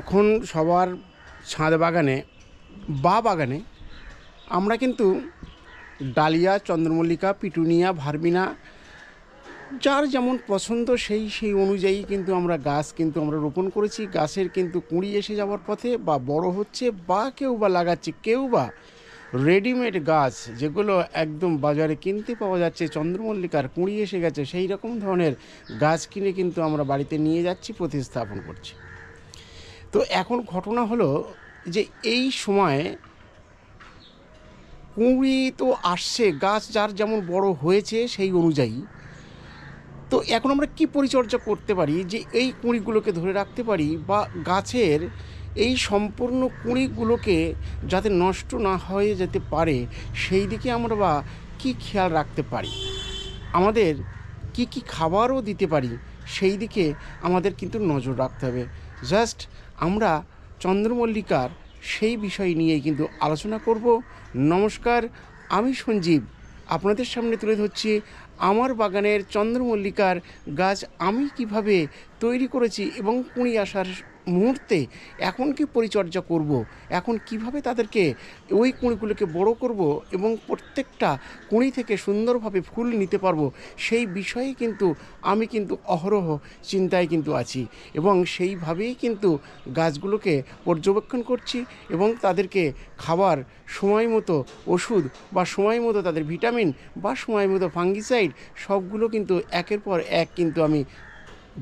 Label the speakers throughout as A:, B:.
A: এখন সবার ছাদ বাগানে বা বাগানে আমরা কিন্তু ডালিয়া, চন্দ্রমল্লিকা, পিটুনিয়া, ভার্বিনা যার যেমন পছন্দ সেই অনুযায়ী কিন্তু আমরা গাছ কিন্তু আমরা রোপণ করেছি। গাছের কিন্তু কুঁড়ি এসে যাওয়ার পথে বা বড় হচ্ছে, বা কেউ বা লাগাচ্ছে, কেউ বা রেডিমেড গাছ যেগুলো একদম বাজারে কিনতে পাওয়া যাচ্ছে, চন্দ্রমল্লিকার কুঁড়ি এসে গেছে, সেই রকম ধরনের গাছ কিনে কিন্তু আমরা বাড়িতে নিয়ে যাচ্ছি, প্রতিস্থাপন করছি। তো এখন ঘটনা হলো যে এই সময় কুঁড়ি তো আসছে, গাছ যার যেমন বড় হয়েছে সেই অনুযায়ী। তো এখন আমরা কি পরিচর্যা করতে পারি যে এই কুঁড়িগুলোকে ধরে রাখতে পারি, বা গাছের এই সম্পূর্ণ কুঁড়িগুলোকে যাতে নষ্ট না হয়ে যেতে পারে সেই দিকে আমরা বা কী খেয়াল রাখতে পারি, আমাদের কি কি খাবারও দিতে পারি সেই দিকে আমাদের কিন্তু নজর রাখতে হবে। জাস্ট আমরা চন্দ্রমল্লিকার সেই বিষয় নিয়েই কিন্তু আলোচনা করব। নমস্কার, আমি সঞ্জীব আপনাদের সামনে তুলে ধরছি আমার বাগানের চন্দ্রমল্লিকার গাছ আমি কিভাবে তৈরি করেছি, এবং কুঁড়ি আসার মুহূর্তে এখন কি পরিচর্যা করব, এখন কিভাবে তাদেরকে ওই কুঁড়িগুলোকে বড় করব এবং প্রত্যেকটা কুঁড়ি থেকে সুন্দরভাবে ফুল নিতে পারবো, সেই বিষয়ে কিন্তু আমি কিন্তু অহরহ চিন্তায় কিন্তু আছি, এবং সেইভাবেই কিন্তু গাছগুলোকে পর্যবেক্ষণ করছি এবং তাদেরকে খাবার সময় মতো ওষুধ বা সময় মতো তাদের ভিটামিন বা সময় মতো ফাঙ্গিসাইড সবগুলো কিন্তু একের পর এক কিন্তু আমি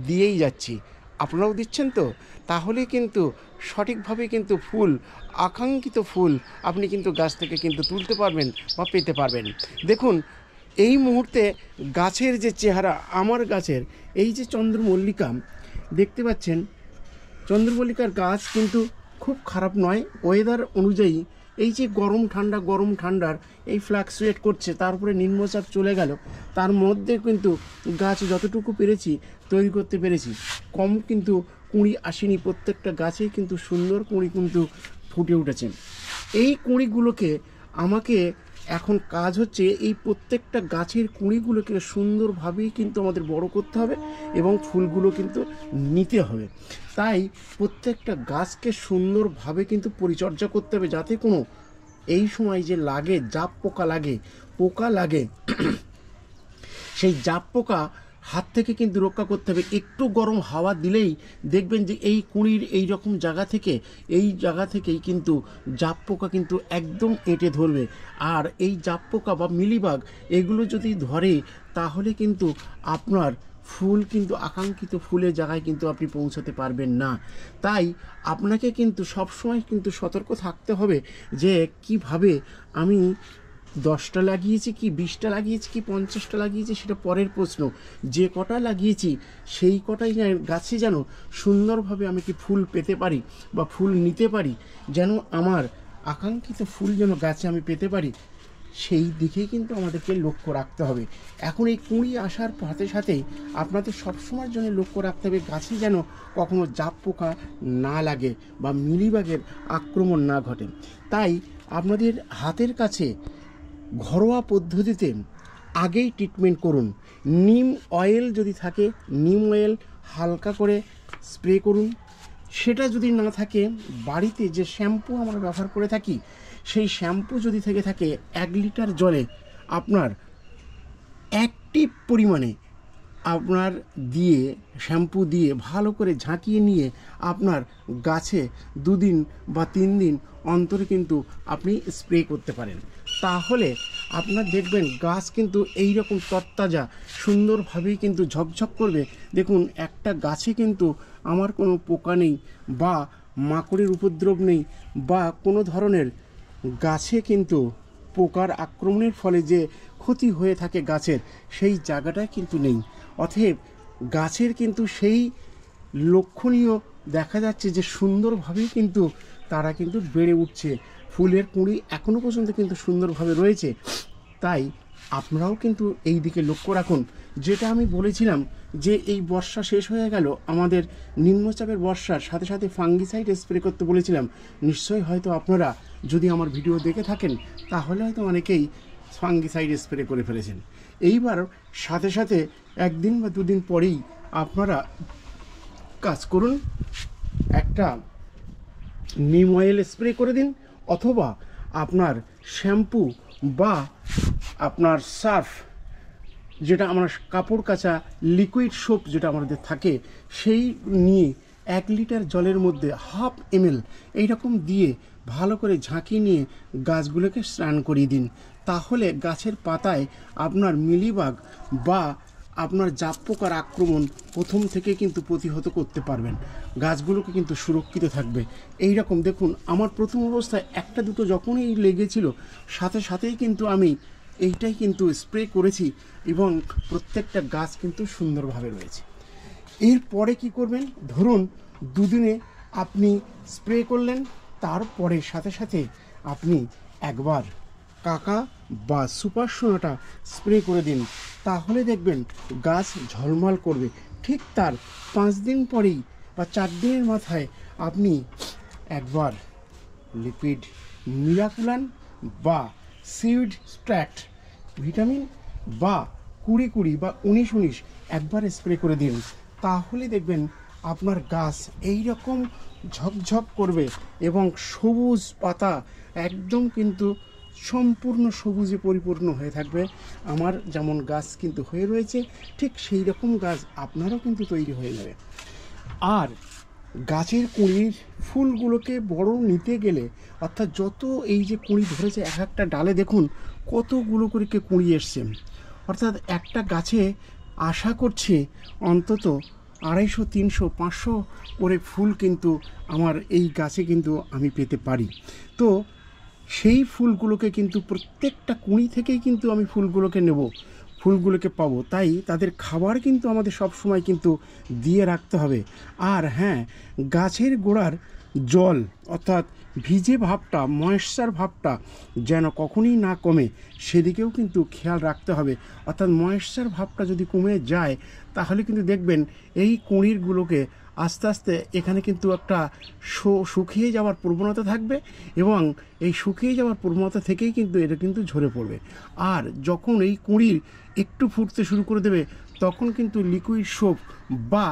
A: দিয়েই যাচ্ছি। আপনারাও দিচ্ছেন তো? তাহলে কিন্তু সঠিকভাবে কিন্তু ফুল, আকাঙ্ক্ষিত ফুল আপনি কিন্তু গাছ থেকে কিন্তু তুলতে পারবেন বা পেতে পারবেন। দেখুন এই মুহূর্তে গাছের যে চেহারা, আমার গাছের এই যে চন্দ্রমল্লিকা দেখতে পাচ্ছেন, চন্দ্রমল্লিকার গাছ কিন্তু খুব খারাপ নয়। ওয়েদার অনুযায়ী এই যে গরম ঠান্ডার এই ফ্লাকচুয়েট করছে, তার উপরে নিম্নচাপ চলে গেল, তার মধ্যে কিন্তু গাছ যতটুকু পেরেছি তৈরি করতে পেরেছি। কম কিন্তু কুঁড়ি আসেনি, প্রত্যেকটা গাছেই কিন্তু সুন্দর কুঁড়ি কিন্তু ফুটে উঠেছে। এই কুঁড়িগুলোকে আমাকে এখন কাজ হচ্ছে এই প্রত্যেকটা গাছের কুঁড়িগুলোকে সুন্দরভাবেই কিন্তু আমাদের বড় করতে হবে এবং ফুলগুলো কিন্তু নিতে হবে। তাই প্রত্যেকটা গাছকে সুন্দরভাবে কিন্তু পরিচর্যা করতে হবে, যাতে কোনো এই সময় যে লাগে জাপ পোকা লাগে সেই জাপ পোকা হাত থেকে কিন্তু রক্ষা করতে হবে। একটু গরম হাওয়া দিলেই দেখবেন যে এই কুঁড়ির এই রকম জায়গা থেকেই কিন্তু জাপ পোকা কিন্তু একদম এঁটে ধরবে। আর এই জাপ পোকা বা মিলিবাগ এগুলো যদি ধরে তাহলে কিন্তু আপনার ফুল কিন্তু আকাঙ্ক্ষিত ফুলের জায়গায় কিন্তু আপনি পৌঁছাতে পারবেন না। তাই আপনাকে কিন্তু সবসময় কিন্তু সতর্ক থাকতে হবে যে কিভাবে আমি 10টা লাগিয়েছি কি 20টা লাগিয়েছি কি 50টা লাগিয়েছি সেটা পরের প্রশ্ন। যে কটা লাগিয়েছি সেই কটাই গাছে যেন সুন্দরভাবে আমি কি ফুল পেতে পারি বা ফুল নিতে পারি, যেন আমার আকাঙ্ক্ষিত ফুল যেন গাছে আমি পেতে পারি, সেই দিকেই কিন্তু আমাদেরকে লক্ষ্য রাখতে হবে। এখন এই কুঁড়ি আসার সাথে সাথেই আপনাদের সবসময়ের জন্য লক্ষ্য রাখতে হবে গাছে যেন কখনো জাপ পোকা না লাগে বা মিলিবাগের আক্রমণ না ঘটে। তাই আপনাদের হাতের কাছে ঘরোয়া পদ্ধতিতে আগেই ট্রিটমেন্ট করুন। নিম অয়েল যদি থাকে, নিম অয়েল হালকা করে স্প্রে করুন। সেটা যদি না থাকে, বাড়িতে যে শ্যাম্পু আমরা ব্যবহার করে থাকি সেই শ্যাম্পু যদি থেকে থাকে 1 লিটার জলে আপনার অ্যাক্টিভ পরিমাণে আপনার দিয়ে শ্যাম্পু দিয়ে ভালো করে ঝাঁকিয়ে নিয়ে আপনার গাছে 2 দিন বা 3 দিন অন্তরে কিন্তু আপনি স্প্রে করতে পারেন। তাহলে আপনার দেখবেন গাছ কিন্তু এই রকম তরতাজা সুন্দরভাবেই কিন্তু ঝকঝক করবে। দেখুন একটা গাছে কিন্তু আমার কোনো পোকা নেই বা মাকড়ের উপদ্রব নেই বা কোনো ধরনের গাছে কিন্তু পোকার আক্রমণের ফলে যে ক্ষতি হয়ে থাকে গাছের, সেই জায়গাটায় কিন্তু নেই। অতএব গাছের কিন্তু সেই লক্ষণীয় দেখা যাচ্ছে যে সুন্দরভাবেই কিন্তু তারা কিন্তু বেড়ে উঠছে, ফুলের কুঁড়ি এখনও পর্যন্ত কিন্তু সুন্দরভাবে রয়েছে। তাই আপনারাও কিন্তু এই দিকে লক্ষ্য রাখুন। যেটা আমি বলেছিলাম যে এই বর্ষা শেষ হয়ে গেল, আমাদের নিম্নচাপের বর্ষার সাথে সাথে ফাঙ্গিসাইড স্প্রে করতে বলেছিলাম। নিশ্চয়ই হয়তো আপনারা যদি আমার ভিডিও দেখে থাকেন তাহলে হয়তো অনেকেই ফাঙ্গিসাইড স্প্রে করে ফেলেছেন। এইবার সাথে সাথে 1 দিন বা 2 দিন পরেই আপনারা কাজ করুন, একটা নিম অয়েল স্প্রে করে দিন, অথবা আপনার শ্যাম্পু বা আপনার সার্ফ, যেটা আমরা কাপড় কাচা লিকুইড সোপ যেটা আমাদের থাকে, সেই নিয়ে 1 লিটার জলের মধ্যে 1/2 ml এইরকম দিয়ে ভালো করে ঝাঁকিয়ে নিয়ে গাছগুলোকে স্নান করিয়ে দিন। তাহলে গাছের পাতায় আপনার মিলিবাগ বা আপনার জাপ পোকার আক্রমণ প্রথম থেকে কিন্তু প্রতিহত করতে পারবেন, গাছগুলোকে কিন্তু সুরক্ষিত থাকবে। এই রকম দেখুন, আমার প্রথম অবস্থায় একটা দুটো যখনই লেগেছিল, সাথে সাথেই কিন্তু আমি এইটাই কিন্তু স্প্রে করেছি এবং প্রত্যেকটা গাছ কিন্তু সুন্দরভাবে রয়েছে। এরপরে কি করবেন, ধরুন দুদিনে আপনি স্প্রে করলেন, তারপরে সাথে সাথে আপনি একবার কাকা বা সুপার সোনাটা স্প্রে করে দিন, তাহলে দেখবেন গাছ ঝলমল করবে। ঠিক তার 5 দিন পরেই বা 4 দিনের মাথায় আপনি একবার লিকুইড মিরাকুলান বা সিড স্ট্র্যাক্ট ভিটামিন বা 20-20 বা 19-19 একবার স্প্রে করে দিন, তাহলে দেখবেন আপনার গাছ এই রকম ঝকঝক করবে এবং সবুজ পাতা একদম কিন্তু সম্পূর্ণ সবুজে পরিপূর্ণ হয়ে থাকবে। আমার যেমন গাছ কিন্তু হয়ে রয়েছে, ঠিক সেই রকম গাছ আপনারও কিন্তু তৈরি হয়ে যাবে। আর গাছের কুঁড়ির ফুলগুলোকে বড় নিতে গেলে, অর্থাৎ যত এই যে কুঁড়ি ধরেছে এক একটা ডালে দেখুন কতগুলো করে কুঁড়ি এসছে, অর্থাৎ একটা গাছে আশা করছি অন্তত 250, 300, 500 করে ফুল কিন্তু আমার এই গাছে কিন্তু আমি পেতে পারি। তো সেই ফুলগুলোকে কিন্তু প্রত্যেকটা কুঁড়ি থেকেই কিন্তু আমি ফুলগুলোকে নেব, ফুলগুলোকে পাবো, তাই তাদের খাবার কিন্তু আমাদের সব সময় কিন্তু দিয়ে রাখতে হবে। আর হ্যাঁ, গাছের গোড়ার জল অর্থাৎ ভিজে ভাবটা, ময়েশ্চার ভাবটা যেন কখনই না কমে, সেদিকেও কিন্তু খেয়াল রাখতে হবে। অর্থাৎ ময়েশ্চার ভাবটা যদি কমে যায়, তাহলে কিন্তু দেখবেন এই কুঁড়িরগুলোকে আস্তে আস্তে এখানে কিন্তু একটা শুকিয়ে যাওয়ার প্রবণতা থাকবে, এবং এই শুকিয়ে যাওয়ার প্রবণতা থেকেই কিন্তু এটা কিন্তু ঝরে পড়বে। আর যখন এই কুঁড়ির একটু ফুটতে শুরু করে দেবে, তখন কিন্তু লিকুইড সোপ বা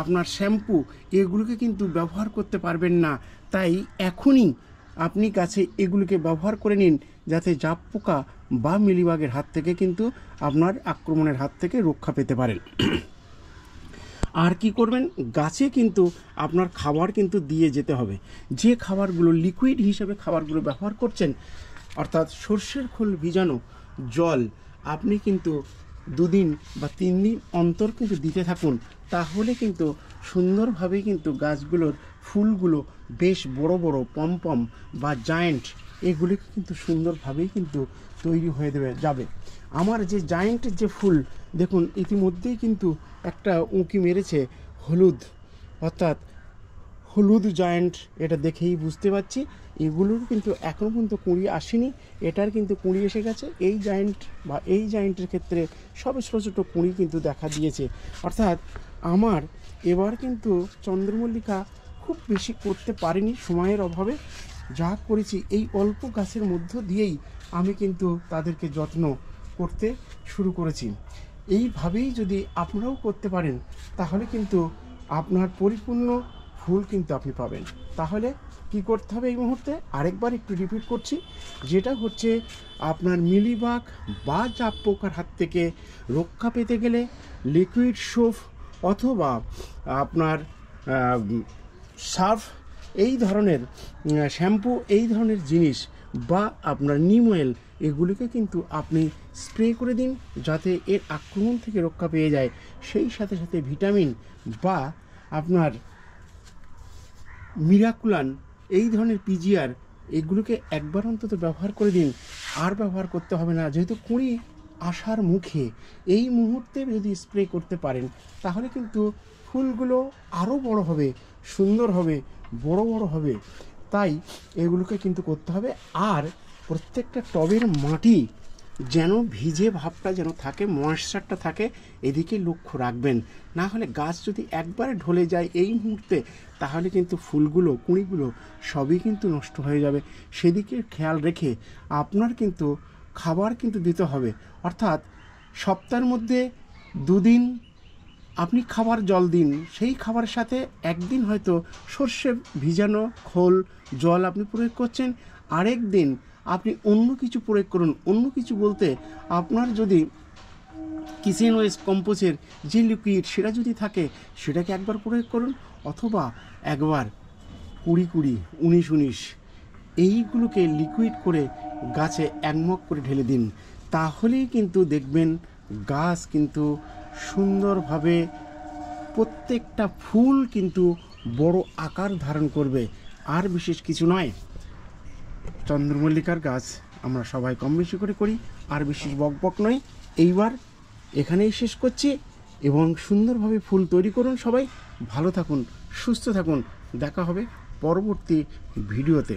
A: আপনার শ্যাম্পু এগুলোকে কিন্তু ব্যবহার করতে পারবেন না। তাই এখনই আপনি গাছে এগুলিকে ব্যবহার করে নিন, যাতে জাপ পোকা বা মিলিবাগের হাত থেকে কিন্তু আপনার আক্রমণের হাত থেকে রক্ষা পেতে পারেন। আর কি করবেন, গাছে কিন্তু আপনার খাবার কিন্তু দিয়ে যেতে হবে। যে খাবারগুলো লিকুইড হিসেবে খাবারগুলো ব্যবহার করছেন, অর্থাৎ সর্ষের খোল ভিজানো জল আপনি কিন্তু 2 দিন বা 3 দিন অন্তর কিন্তু দিতে থাকুন, তাহলে কিন্তু সুন্দরভাবেই কিন্তু গাছগুলোর ফুলগুলো বেশ বড় বড় পমপম বা জায়েন্ট এগুলিকে কিন্তু সুন্দরভাবেই কিন্তু তৈরি হয়ে যাবে। আমার যে জায়েন্টের যে ফুল দেখুন ইতিমধ্যেই কিন্তু একটা উঁকি মেরেছে হলুদ, অর্থাৎ হলুদ জায়েন্ট, এটা দেখেই বুঝতে পারছি এগুলোর কিন্তু এখনও পর্যন্ত কুঁড়ি আসেনি, এটার কিন্তু কুঁড়ি এসে গেছে। এই জায়েন্ট বা এই জায়েন্টের ক্ষেত্রে সব ছোটো ছোটো কুঁড়ি কিন্তু দেখা দিয়েছে। অর্থাৎ আমার এবার কিন্তু চন্দ্রমল্লিকা খুব বেশি করতে পারিনি সময়ের অভাবে, যা করেছি এই অল্প গাছের মধ্য দিয়েই আমি কিন্তু তাদেরকে যত্ন করতে শুরু করেছি। এইভাবেই যদি আপনারাও করতে পারেন, তাহলে কিন্তু আপনার পরিপূর্ণ ফুল কিন্তু আপনি পাবেন। তাহলে কি করতে হবে এই মুহূর্তে আরেকবার একটু রিপিট করছি, যেটা হচ্ছে আপনার মিলিবাগ বা জাপ পোকার হাত থেকে রক্ষা পেতে গেলে লিকুইড সোপ অথবা আপনার সার্ফ, এই ধরনের শ্যাম্পু, এই ধরনের জিনিস বা আপনার নিম অয়েল এগুলিকে কিন্তু আপনি স্প্রে করে দিন, যাতে এর আক্রমণ থেকে রক্ষা পেয়ে যায়। সেই সাথে সাথে ভিটামিন বা আপনার মিরাকুলান এই ধরনের পিজিআর এগুলোকে একবার অন্তত ব্যবহার করে দিন, আর ব্যবহার করতে হবে না। যেহেতু কুঁড়ি আসার মুখে, এই মুহূর্তে যদি স্প্রে করতে পারেন, তাহলে কিন্তু ফুলগুলো আরও বড় হবে, সুন্দর হবে, বড় বড় হবে। তাই এগুলোকে কিন্তু করতে হবে। আর প্রত্যেকটা টবের মাটি যেন ভিজে ভাবটা যেন থাকে, ময়েশ্চারটা থাকে, এদিকে লক্ষ্য রাখবেন। না হলে গাছ যদি একবারে ঢলে যায় এই মুহূর্তে, তাহলে কিন্তু ফুলগুলো, কুঁড়িগুলো সবই কিন্তু নষ্ট হয়ে যাবে। সেদিকে খেয়াল রেখে আপনার কিন্তু খাবার কিন্তু দিতে হবে। অর্থাৎ সপ্তাহের মধ্যে 2 দিন আপনি খাবার জল দিন, সেই খাবারের সাথে একদিন হয়তো সর্ষে ভিজানো খোল জল আপনি প্রয়োগ করছেন, আরেক দিন আপনি অন্য কিছু প্রয়োগ করুন। অন্য কিছু বলতে আপনার যদি কিচেন ওয়েস্ট কম্পোস্টের যে লিকুইড সেটা যদি থাকে সেটাকে একবার প্রয়োগ করুন, অথবা একবার 20-20, 19-19 এইগুলোকে লিকুইড করে গাছে 1 মগ করে ঢেলে দিন। তাহলেই কিন্তু দেখবেন গাছ কিন্তু সুন্দরভাবে প্রত্যেকটা ফুল কিন্তু বড় আকার ধারণ করবে, আর বিশেষ কিছু নয়। চন্দ্রমল্লিকার গাছ আমরা সবাই কম বেশি করে করি, আর বিশেষ বকবক নয়। এইবার এখানেই শেষ করছি, এবং সুন্দরভাবে ফুল তৈরি করুন। সবাই ভালো থাকুন, সুস্থ থাকুন, দেখা হবে পরবর্তী ভিডিওতে।